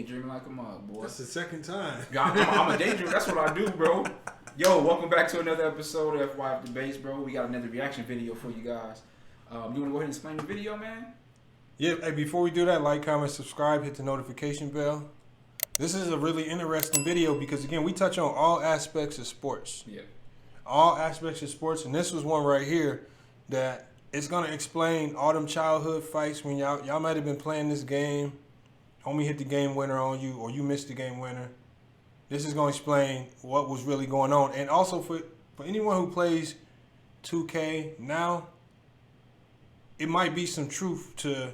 daydreaming like a mug, boy. That's the second time. I'm a daydreamer. That's what I do, bro. Yo, welcome back to another episode of FYF Debates, bro. We got another reaction video for you guys. You want to go ahead and explain the video, man? Yeah, hey, before we do that, like, comment, subscribe, hit the notification bell. This is a really interesting video because, again, we touch on all aspects of sports. Yeah. All aspects of sports, and this was one right here that it's going to explain all them childhood fights when y'all might have been playing this game. Homie hit the game winner on you, or you missed the game winner. This is going to explain what was really going on. And also for anyone who plays 2K now, it might be some truth to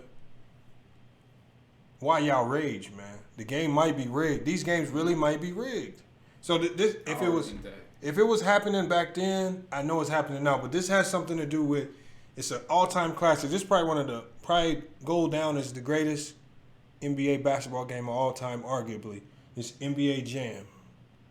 why y'all rage, man. The game might be rigged. These games really might be rigged. So this, if it was happening back then, I know it's happening now. But this has something to do with, it's an all-time classic. This is probably go down as the greatest NBA basketball game of all time, arguably. It's NBA Jam,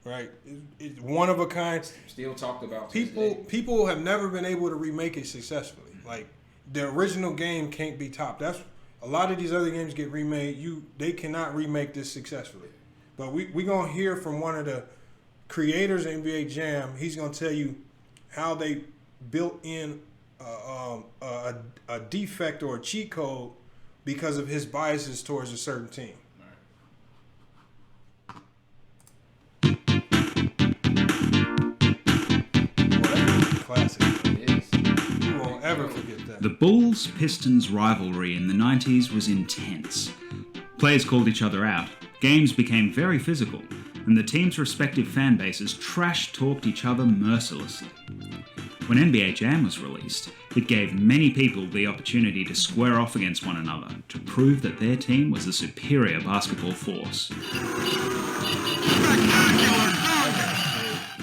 right? It's one of a kind. Still talked about. People have never been able to remake it successfully. Like, the original game can't be topped. That's a lot of these other games get remade. They cannot remake this successfully. But we gonna hear from one of the creators of NBA Jam. He's gonna tell you how they built in a defect or a cheat code because of his biases towards a certain team. Classic. It is. You won't ever forget that. The Bulls-Pistons rivalry in the 90s was intense. Players called each other out, games became very physical, and the teams' respective fan bases trash-talked each other mercilessly. When NBA Jam was released, it gave many people the opportunity to square off against one another to prove that their team was the superior basketball force.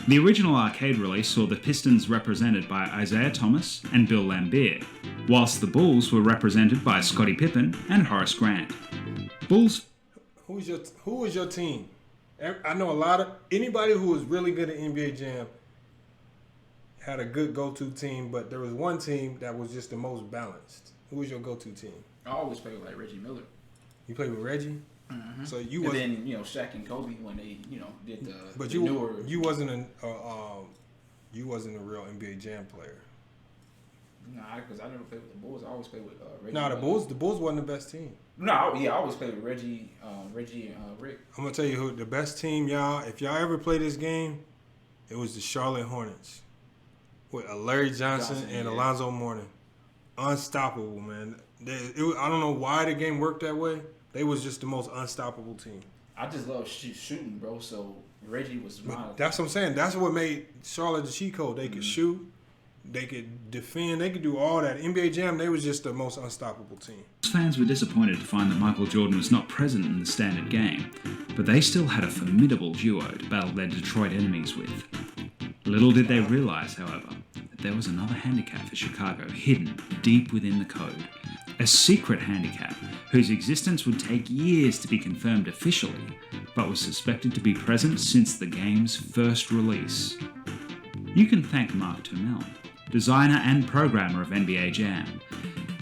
The original arcade release saw the Pistons represented by Isaiah Thomas and Bill Laimbeer, whilst the Bulls were represented by Scottie Pippen and Horace Grant. Bulls. Who was your team? I know anybody who was really good at NBA Jam had a good go-to team, but there was one team that was just the most balanced. Who was your go-to team? I always played with Reggie Miller. You played with Reggie? Mm-hmm. So you and then Shaq and Kobe when they did the. But you wasn't a real NBA Jam player. Nah, because I never played with the Bulls. I always played with Reggie. Nah, the Bulls wasn't the best team. No, I always played with Reggie and Rick. I'm gonna tell you who the best team, y'all. If y'all ever play this game, it was the Charlotte Hornets with Larry Johnson and Alonzo Mourning. Unstoppable, man. I don't know why the game worked that way. They was just the most unstoppable team. I just love shooting, bro. So Reggie was my. That's what I'm saying. That's what made Charlotte the cheat code. They could shoot, they could defend, they could do all that. NBA Jam, they was just the most unstoppable team. Fans were disappointed to find that Michael Jordan was not present in the standard game, but they still had a formidable duo to battle their Detroit enemies with. Little did they realize, however, that there was another handicap for Chicago hidden deep within the code. A secret handicap whose existence would take years to be confirmed officially, but was suspected to be present since the game's first release. You can thank Mark Turmel, designer and programmer of NBA Jam.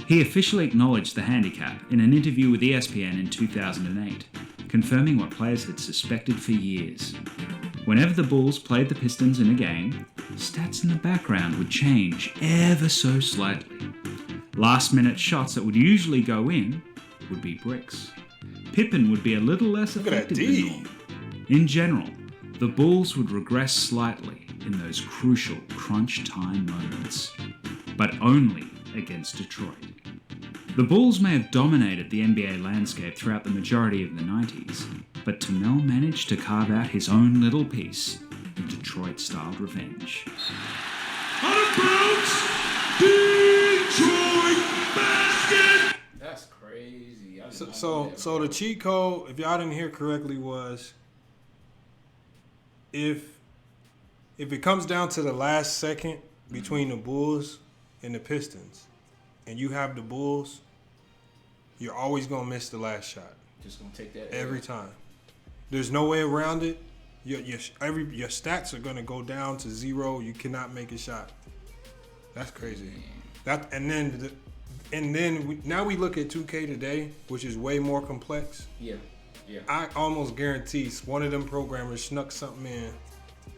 He officially acknowledged the handicap in an interview with ESPN in 2008, confirming what players had suspected for years. Whenever the Bulls played the Pistons in a game, stats in the background would change ever so slightly. Last-minute shots that would usually go in would be bricks. Pippen would be a little less effective than normal. In general, the Bulls would regress slightly in those crucial crunch time moments, but only against Detroit. The Bulls may have dominated the NBA landscape throughout the majority of the 90s, but Turmel managed to carve out his own little piece of Detroit-styled revenge. Out of bounds! Detroit basket! That's crazy. So the cheat code, if y'all didn't hear correctly, was if it comes down to the last second between the Bulls and the Pistons, and you have the Bulls, you're always gonna miss the last shot. Just gonna take that every time. There's no way around it. Your stats are gonna go down to zero. You cannot make a shot. That's crazy. Now we look at 2K today, which is way more complex. Yeah. Yeah. I almost guarantee one of them programmers snuck something in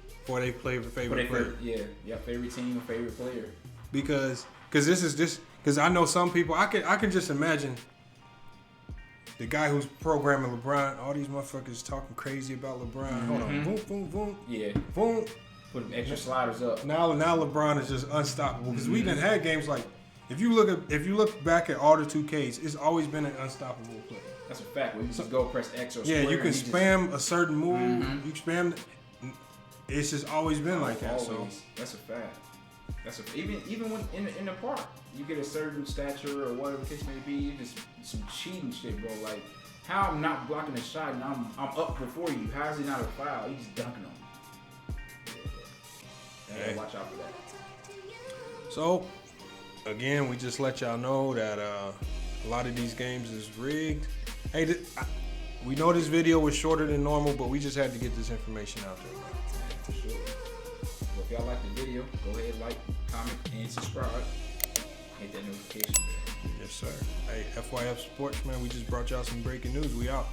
before they play for favorite player. Favorite team or favorite player. Because I know some people. I can just imagine the guy who's programming LeBron. All these motherfuckers talking crazy about LeBron. Hold on, boom, boom, boom. Yeah. Boom. Put them extra sliders up. Now LeBron is just unstoppable because we done had games like if you look back at all the 2Ks, it's always been an unstoppable play. That's a fact. Where you just go press X or yeah, square. you can spam a certain move. You spam. It's just always been like that. Always. So That's a fact. Even when in the park, you get a certain stature or whatever the case may be. Just some cheating shit, bro. Like how I'm not blocking a shot and I'm up before you. How is it not a foul? You just dunking on me. Yeah. Watch out for that. So, again, we just let y'all know that a lot of these games is rigged. Hey, we know this video was shorter than normal, but we just had to get this information out there. Yeah, for sure. Well, if y'all like the video, go ahead, like, comment, and subscribe. Hit that notification bell. Yes, sir. Hey, FYF Sports, man, we just brought y'all some breaking news. We out.